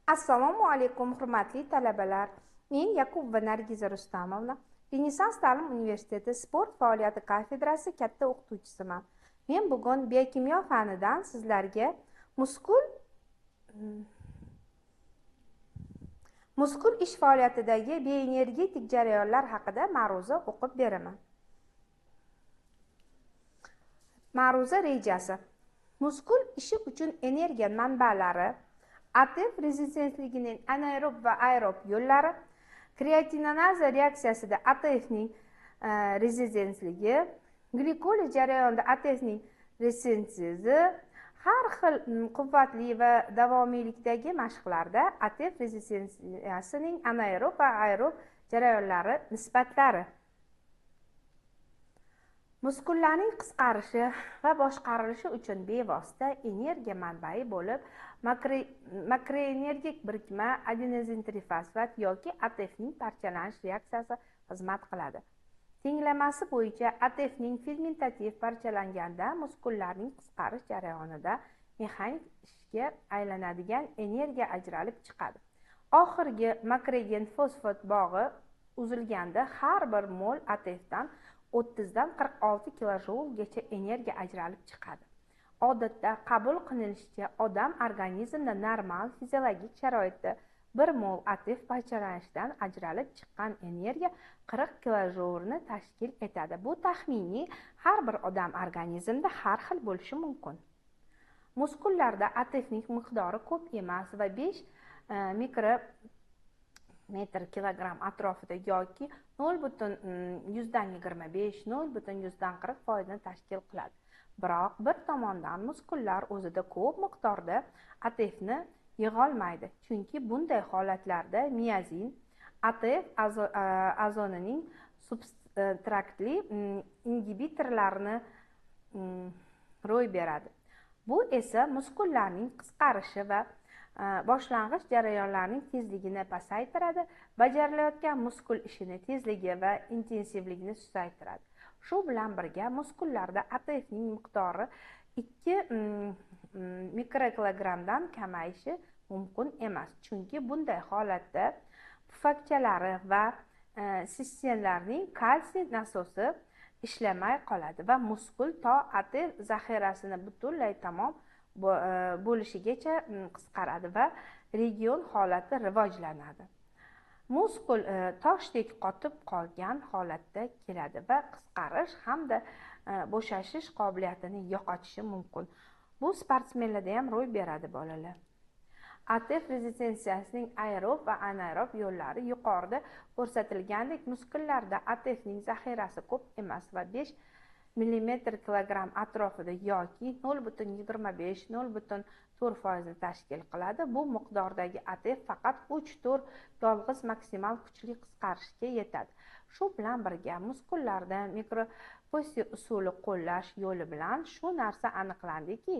Assalomu alaykum hurmatli talabalar. Men Yakubova Nargiza Rustamovna, Renessans ta'lim universiteti sport faoliyati kafedrasi katta o'qituvchisiman. Men bugun biokimyo fanidan sizlarga muskul ish faoliyatidagi bioenergetik jarayonlar haqida ma'ruza o'qib beraman. Ma'ruza rejasi. Muskul ishi uchun energiya manbalari, ATF rezistensligining anaerob va aerob yo'llari, kreatinoza reaksiyasida ATFning rezistensligi, glikoliz jarayonida ATFning resistensiyasi, har xil quvvatli va davomiylikdagi mashqlarda ATF rezistensiyasining anaerob va aerob jarayonlari nisbatlari. Muskullarning qisqarishi va boshqarilishi uchun bevosita energiya manbai bo'lib, makroenergik birikma adenozin trifosfat yoki ATFning parchalanish reaksiyasi xizmat qiladi. Tenglamasi bo'yicha ATFning fermentativ parchalanganda muskullarning qisqarish jarayonida mexanik ishga aylanadigan energiya ajralib chiqadi. Oxirgi makrogen fosfat bog'i uzilganda har bir mol ATFdan 30 dan 46 kilojulgacha energiya ajralib chiqadi. Odatda qabul qilinishicha, odam organizmida normal fiziologik sharoitda 1 mol ATF parchalanishidan ajralib chiqqan energiya 40 kilojulni tashkil etadi. Bu taxminiy, har bir odam organizmida har xil bo'lishi mumkin. Muskullarda ATFning miqdori ko'p emas va 5 mikrometr kilogramm atrofida yoki 0,25–0,40% tashkil qiladi. Biroq bir tomondan muskullar o'zida ko'p miqdorda ATFni yig'olmaydi, chunki bunday holatlarda miozin ATF azonining substraktli ingibitorlarini ro'y beradi. Bu esa muskullarning qisqarishi va boshlang'ich jarayonlarning tezligini pasaytiradi, bajarilayotgan muskul ishini tezligi va intensivligini susaytiradi. Shu bilan birga muskullarda ATFning miqdori 2 mikrokilogrammdan kamayishi mumkin emas, chunki bunday holatda pufakchalari va sistemlarning kalsiy nasosi ishlamay qoladi va muskul to ATF zaxirasini butunlay tamom bo'lishigacha qisqaradi va region holati rivojlanadi. Muskul toshdek qotib qolgan holatda keladi va qisqarish hamda bo'shashish qobiliyatini yo'qotishi mumkin. Bu sportsmenlarda ham ro'y beradi bolalar. ATF rezistensiyasining aerob va anaerob yo'llari yuqorida ko'rsatilgandek muskullarda ATFning zaxirasi ko'p emas va 5 mm/kilogramm atrofida yoki 0,25–0,4% tashkil qiladi. Bu miqdordagi ATF faqat 3–4 yolg'iz maksimal kuchli qisqarishga yetadi. Shu bilan birga muskullarda mikroposiya usuli qo'llash yo'li bilan shu narsa aniqlandiki,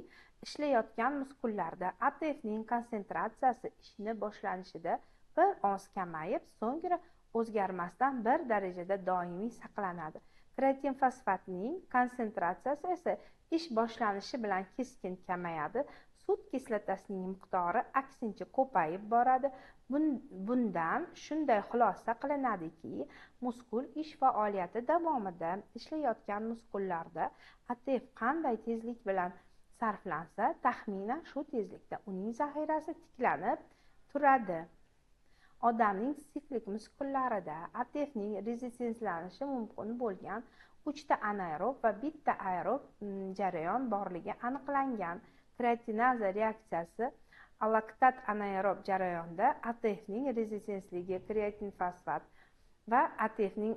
ishlayotgan muskullarda ATFning konsentratsiyasi ishni boshlanishida bir oz kamayib, so'ngra o'zgarmasdan 1 darajada doimiy saqlanadi. Kreatin fosfatning konsentratsiyasi esa ish boshlanishi bilan keskin kamayadi. Sut kislotasining miqdori aksincha ko'payib boradi. Bundan shunday xulosa qilinadiki, muskul ish faoliyati davomida ishlayotgan muskullarda ATF qanday tezlik bilan sarflansa, taxminan shu tezlikda uning zaxirasi tiklanib turadi. Odamning siklik muskullarida ATFning rezistenslanishi mumkin bo'lgan 3 ta anaerob va 1 ta aerob jarayon borligi aniqlangan. Kreatinoza reaksiyasi alaktat anaerob jarayonda ATFning rezistensligi kreatin fosfat va ATFning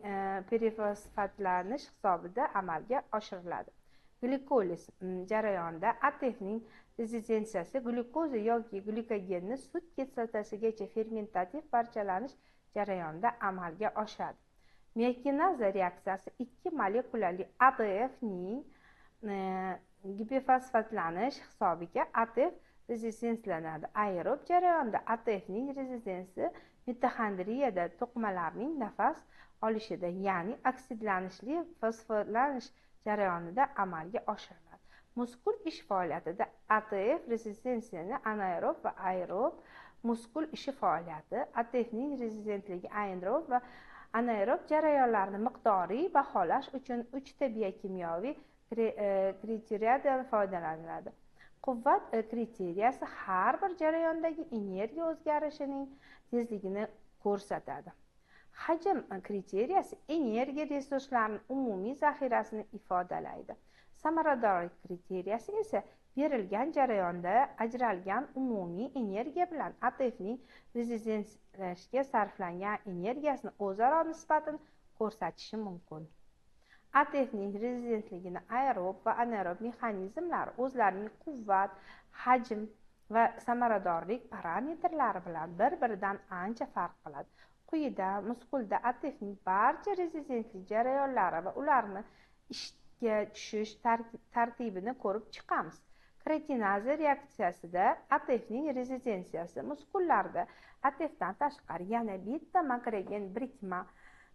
perifosfatlanish hisobida amalga oshiriladi. Glikoliz jarayonida ATFning rezistensiyasi glyukoza yoki glyukogenni sut kislotasigacha fermentativ parchalanish jarayonida amalga oshadi. Miyokinoza reaksiyasi 2 molekulali ATFning gipofosfatlanish hisobiga ATF rezistenslanadi. Aerob jarayonda ATFning rezistensi mitoxondriyada to'qimalarning nafas olishida, ya'ni oksidlanishli fosforlanish jarayonida amalga oshiriladi. Muskul ish faoliyatida ATF rezistensiyani anaerob va aerob muskul ishi faoliyati, ATFning rezistentligi aerob va anaerob jarayonlarni miqdoriy baholash uchun 3 ta biokimyoviy kriteriyadan foydalaniladi. Quvvat kriteriyasi har bir jarayondagi energiya o'zgarishining tezligini ko'rsatadi. Hajm kriteriyasi energiya resurslarining umumiy zaxirasini ifodalaydi. Samaradorlik kriteriyasi esa berilgan jarayonda ajralgan umumiy energiya bilan ATFning rezistentlashga sarflangan energiyasini o'zaro nisbatini ko'rsatishi mumkin. ATFning rezistentligini aerob va anaerob mexanizmlar o'zlarining quvvat, hajm va samaradorlik parametrlari bilan bir-biridan ancha farq qiladi. Quyida muskulda ATFning barcha rezistentlik jarayonlari va ularni ishga tushish tartibini ko'rib chiqamiz. Kreatinaza reaksiyasida ATFning rezistensiyasi muskullarda ATFdan tashqari yana bitta makrogen birikma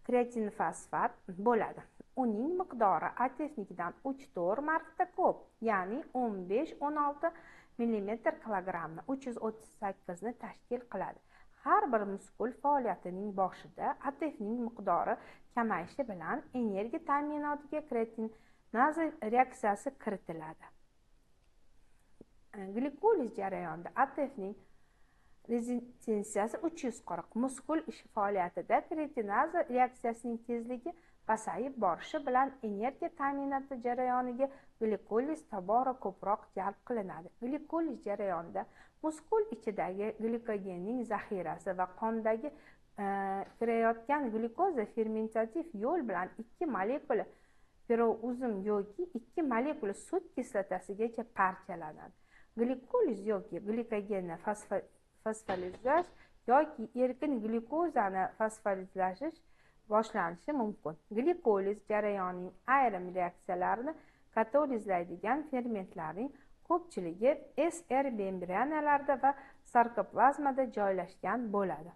kreatinfosfat bo'ladi. Uning miqdori ATFnikidan 3-4 marta ko'p, ya'ni 15-16 mm/kg 338 ni tashkil qiladi. Har bir muskul faoliyatining boshida ATFning miqdori kamayishi bilan energiya ta'minotiga kreatinaza reaksiyasi kiritiladi. Glikoliz jarayonida ATFning rezistensiyasi 340. Muskul ishi faoliyatida kreatinaza reaksiyasining tezligi pasayib borishi bilan energiya ta'minoti jarayoniga glikoliz tobora ko'proq jalb qilinadi. Glikoliz jarayonida muskul ichidagi glikogenning zaxirasi va qondagi kirayotgan glyukoza fermentativ yo'l bilan 2 molekula pirozum yoki 2 molekula sut kislotasigacha parchalanadi. Glikoliz yoki glikogenni fosforilash yoki erkin glyukozani fosforilash boshlanishi mumkin. Glikoliz jarayonining ayrim reaksiyalarini katalizlaydigan fermentlarning ko'pchiligi SR membranalarda va sarkoplazmada joylashgan bo'ladi.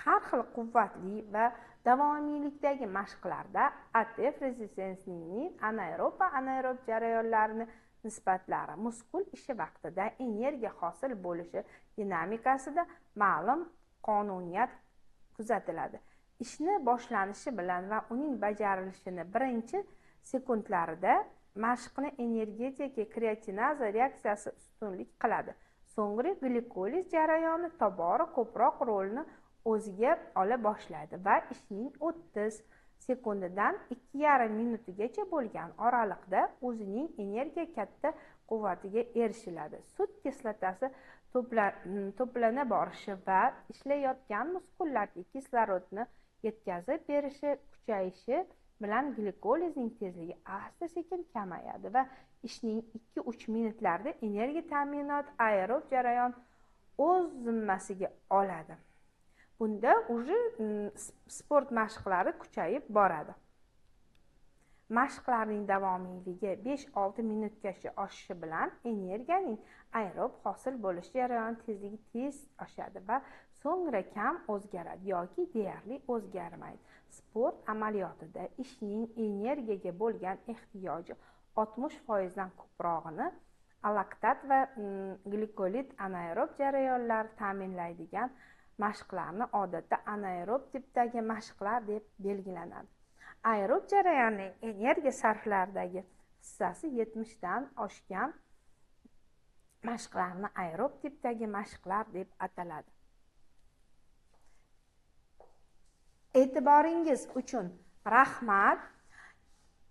Har xil quvvatli va davomiylikdagi mashqlarda ATF rezistensiyaning anaerob va anaerob jarayonlarini nisbatlari muskul ishi vaqtida energiya hosil bo'lishi dinamikasida ma'lum qonuniyat kuzatiladi. Ishni boshlanishi bilan va uning bajarilishini birinchi sekundlarida mashqni energetika kreatinaza reaksiyasi ustunlik qiladi. So'ngra glikoliz jarayoni tobora ko'proq rolni o'ziga ola boshlaydi va ishning 30 sekundidan 2,5 minutigacha bo'lgan oraliqda o'zining energiya katta quvvatiga erishiladi. Sut kislotasi to'plana borishi va ishlayotgan muskullarga kislorodni yetkazib berishi kuchayishi bilan glikolizning tezligi asta-sekin kamayadi va ishning 2-3 minutlarda energiya ta'minoti aerob jarayon o'z zimmasiga oladi. Bunda sport mashqlari kuchayib boradi. Mashqlarning davomiyligi 5-6 minutgacha oshishi bilan energiyaning aerob hosil bo'lish jarayoni tezligi tez oshadi va so'ngra kam o'zgaradi yoki deyarli o'zgarmaydi. Sport amaliyotida ishning energiyaga bo'lgan ehtiyoji 60% dan ko'prog'ini laktat va glikolit anaerob jarayonlar ta'minlaydigan mashqlarni odatda anaerob tipdagi mashqlar deb belgilanadi. Aerob jarayonning energiya sarflaridagi hissasi 70 dan oshgan mashqlarni aerob tipdagi mashqlar deb ataladi. E'tiboringiz uchun rahmat.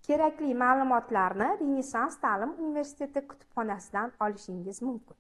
Kerakli ma'lumotlarni Renessans ta'lim universiteti kutubxonasidan olishingiz mumkin.